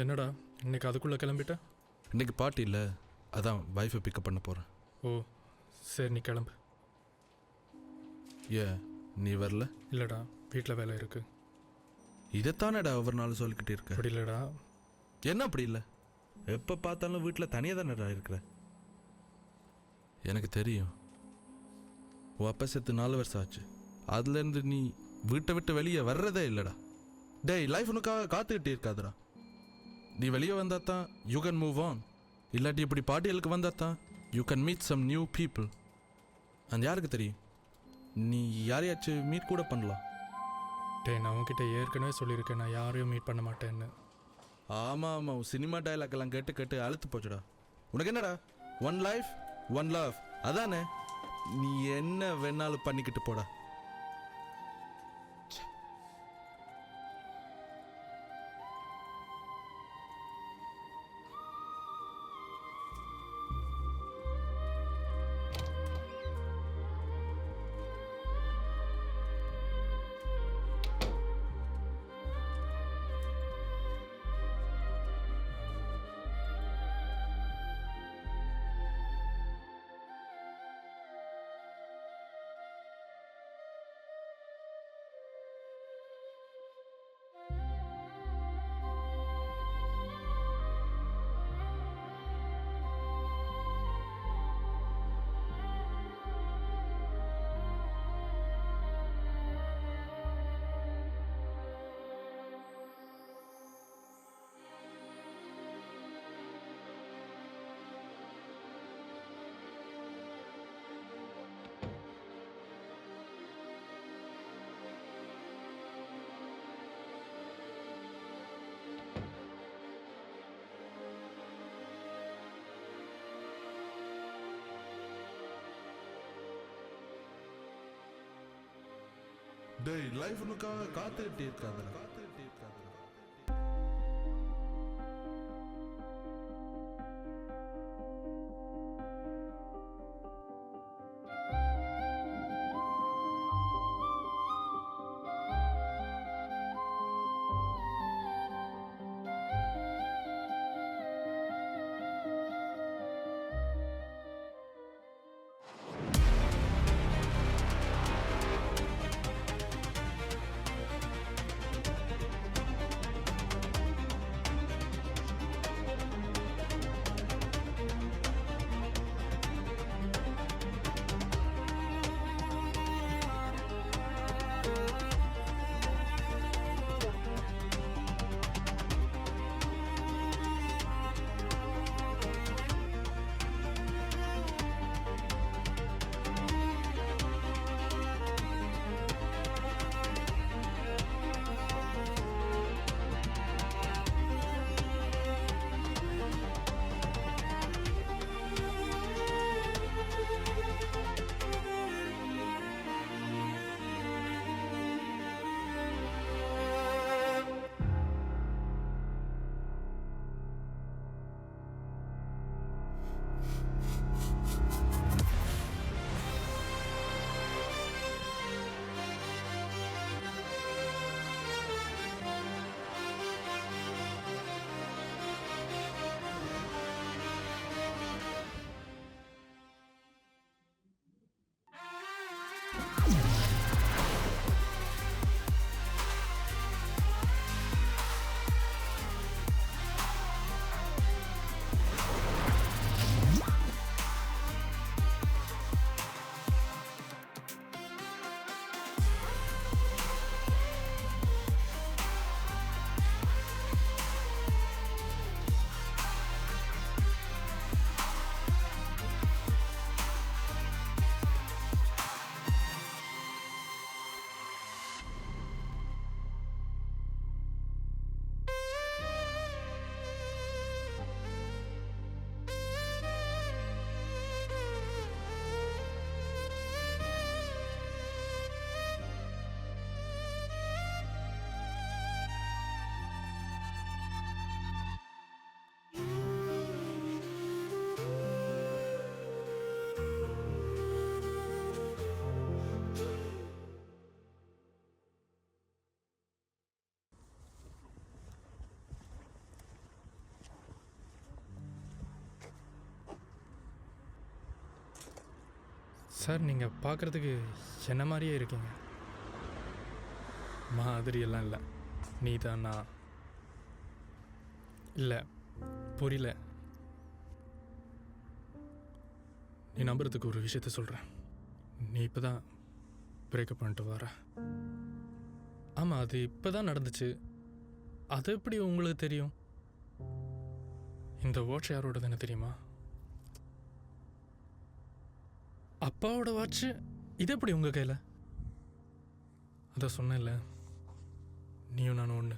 என்னடா இன்னைக்கு அதுக்குள்ளே கிளம்பிட்ட? இன்னைக்கு பார்ட்டி இல்லை, அதான் வைஃபை பிக்கப் பண்ண போகிறேன். ஓ சரி, நீ கிளம்பு. ஏன் நீ வரல? இல்லைடா, வீட்டில் வேலை இருக்கு. இதைத்தானடா ஒவ்வொரு நாள் சொல்லிக்கிட்டே இருக்க. அப்படி இல்லைடா. என்ன அப்படி இல்லை? எப்போ பார்த்தாலும் வீட்டில் தனியாக தானடா இருக்கிற. எனக்கு தெரியும், உன் அப்பா செத்து 4 வருஷம் ஆச்சு. அதுலேருந்து நீ வீட்டை விட்டு வெளியே வர்றதே இல்லைடா. டேய், லைஃப் உனக்காக காத்துக்கிட்டே இருக்காதுடா. நீ வெளியே வந்தா தான் யூ கேன் மூவ் ஆன். இல்லாட்டி இப்படி பாட்டியலுக்கு வந்தா தான் you can meet some new people. அந்த யாருக்கு தெரியும், நீ யாரையாச்சும் மீட் கூட பண்ணலாம். டே, நான் உன்கிட்ட ஏற்கனவே சொல்லியிருக்கேன், நான் யாரையும் மீட் பண்ண மாட்டேன்னு. ஆமாம் ஆமாம், சினிமா டைலாக் எல்லாம் கேட்டு கேட்டு அழுத்து போச்சுடா. உனக்கு என்னடா, ஒன் லைஃப் ஒன் லவ், அதானே? நீ என்ன வேணாலும் பண்ணிக்கிட்டு போடா. டேய், லைஃப் உனக்காக காத்துக்கிட்டே இருக்காதுடா. சார் நீங்கள் பார்க்குறதுக்கு என்ன மாதிரியே இருக்கீங்க. மாதிரியெல்லாம் இல்லை, நீ தானா? இல்லை, புரியல. நீ நம்புறதுக்கு ஒரு விஷயத்த சொல்கிறேன். நீ இப்போ தான் பிரேக்கப் பண்ணிட்டு வர. ஆமாம், அது இப்போ தான் நடந்துச்சு. அது எப்படி உங்களுக்கு தெரியும்? இந்த வாட்ச் யாரோடதுன்னு தெரியுமா? அப்பாவோட வாட்ச்சு. இது எப்படி உங்கள் கையில்? அதான் சொன்னேன்ல, நீயும் நானும் ஒன்று.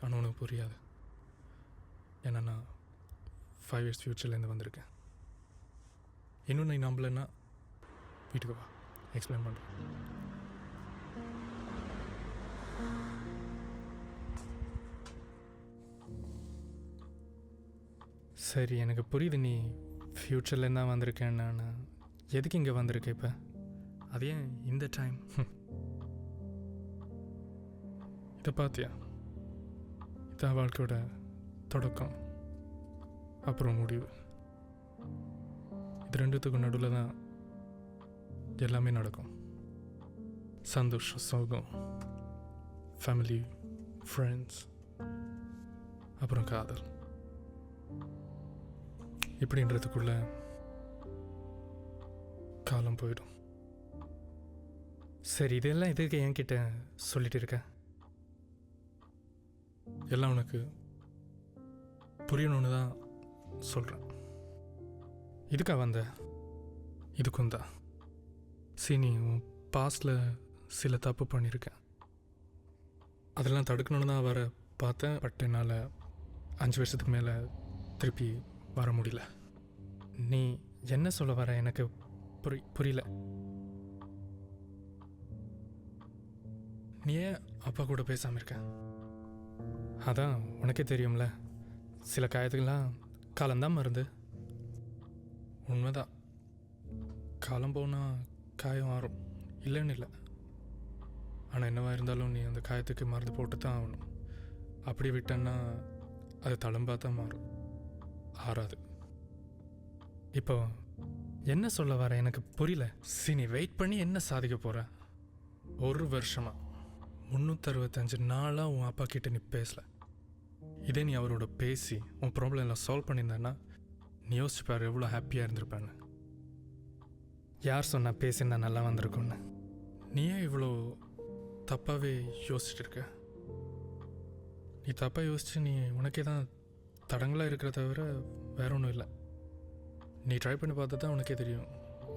ஆனால் உனக்கு புரியாது. ஏன்னா நான் 5 years ஃப்யூச்சர்லேருந்து வந்திருக்கேன். இன்னும் நீ நம்பலைன்னா வீட்டுக்கு வா, எக்ஸ்பிளைன் பண்ணுறேன். சரி, எனக்கு புரியுது நீ ஃப்யூச்சர்லேருந்து தான் வந்திருக்கேன். நான் எதுக்கு இங்கே வந்திருக்கேன் இப்போ? அது ஏன் இந்த டைம்? இதை பார்த்தியா? இதான் வாழ்க்கையோட தொடக்கம், அப்புறம் முடிவு. இது ரெண்டுத்துக்கும் நடுவில் தான் எல்லாமே நடக்கும். சந்தோஷம், சோகம், ஃபேமிலி, ஃப்ரெண்ட்ஸ், அப்புறம் காதல். இப்படின்றதுக்குள்ள காலம் போயிடும். சரி, இதெல்லாம் எதுக்கு என்கிட்ட சொல்லிட்டு இருக்க? எல்லாம் உனக்கு புரியணும்னு தான் சொல்கிறேன். இதுக்கா வந்த? இதுக்கும் தான். சீனி, உன் பாஸ்டில் சில தப்பு பண்ணியிருக்கேன். அதெல்லாம் தடுக்கணும்னு தான் வர பார்த்தேன். பட் என்னால் 5 வருஷத்துக்கு மேலே திருப்பி வர முடியல. நீ என்ன சொல்ல வர எனக்கு புரியல. நீ ஏன் அப்பா கூட பேசாமல் இருக்க? அதான் உனக்கே தெரியும்ல, சில காயத்துக்கெல்லாம் காலம்தான் மருந்து. உண்மைதான், காலம் போனால் காயம் ஆறும், இல்லைன்னு இல்லை. ஆனால் என்னவா இருந்தாலும் நீ அந்த காயத்துக்கு மருந்து போட்டு தான் ஆகணும். அப்படி விட்டேன்னா அது தழும்பாக தான் மாறும், ஆறாது. இப்போ என்ன சொல்ல வர எனக்கு புரியல. சீனி, வெயிட் பண்ணி என்ன சாதிக்க போகிற? 1 வருஷமா 365 நாளாக உன் அப்பா கிட்ட நீ பேசல. இதே நீ அவரோட பேசி உன் ப்ராப்ளம் எல்லாம் சால்வ் பண்ணியிருந்தேன்னா நீ யோசிச்சுப்பாரு எவ்வளோ ஹாப்பியாக இருந்திருப்பேன்னு. யார் சொன்னா பேசியிருந்தா நல்லா வந்திருக்குன்னு? நீ ஏன் இவ்வளோ தப்பாகவே யோசிச்சுட்டு இருக்க? நீ தப்பாக யோசிச்சு நீ உனக்கே தான் தடங்களாக இருக்கிற தவிர வேற ஒன்றும் இல்லை. நீ ட்ரை பண்ணி பார்த்தா தான் உனக்கே தெரியும்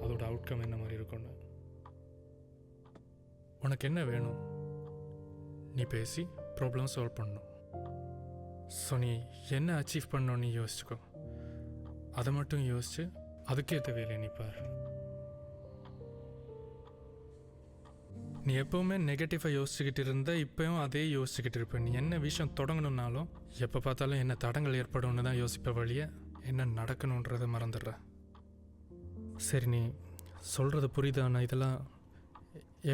அதோட அவுட்கம் என்ன மாதிரி இருக்கும்னு. உனக்கு என்ன வேணும்? நீ பேசி ப்ராப்ளம் சால்வ் பண்ணணும். ஸோ நீ என்ன அச்சீவ் பண்ணணும் நீ யோசிச்சுக்கோ. அதை மட்டும் யோசிச்சு அதுக்கேற்ற வேலையை நீ பார். நீ எப்போவுமே நெகட்டிவாக யோசிச்சுக்கிட்டு இருந்த, இப்போயும் அதே யோசிச்சுக்கிட்டு இருப்ப. நீ என்ன விஷயம் தொடங்கணுன்னாலும் எப்போ பார்த்தாலும் என்ன தடங்கள் ஏற்படும்னு தான் யோசிப்ப, வழிய என்ன நடக்கணுன்றதை மறந்துடுற. சரி, நீ சொல்கிறது புரியுதா? நான் இதெல்லாம்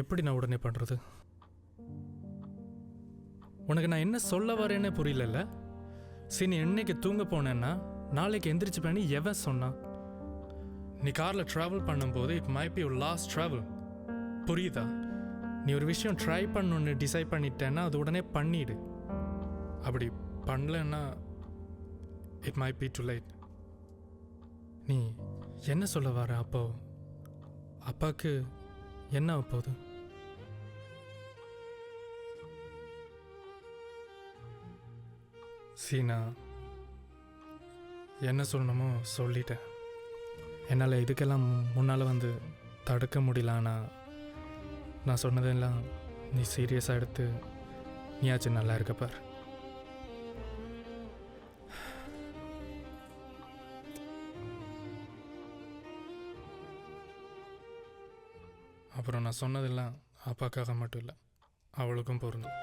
எப்படி நான் உடனே பண்ணுறது? உனக்கு நான் என்ன சொல்ல வரேன்னு புரியல. சரி, நீ என்னைக்கு தூங்க போனேன்னா நாளைக்கு எந்திரிச்சு பண்ணி எவன் சொன்னான்? நீ காரில் ட்ராவல் பண்ணும்போது it might be your last travel. புரியுதா? நீ ஒரு விஷயம் ட்ரை பண்ணணுன்னு டிசைட் பண்ணிட்டேன்னா அது உடனே பண்ணிடு. அப்படி பண்ணலன்னா it might be to late. நீ என்ன சொல்ல வர? அப்போ அப்பாவுக்கு என்ன ஆகப்போகுது? சீனா, என்ன சொல்லணுமோ சொல்லிட்டேன். என்னால் இதுக்கெல்லாம் முன்னால் வந்து தடுக்க முடியல. ஆனால் நான் சொன்னதெல்லாம் நீ சீரியஸாக எடுத்து நீயாச்சும் நல்லா இருக்க பார். அப்புறம் நான் சொன்னதெல்லாம் அப்பாக்காக மட்டும் இல்லை, அவளுக்கும் பொருந்தும்.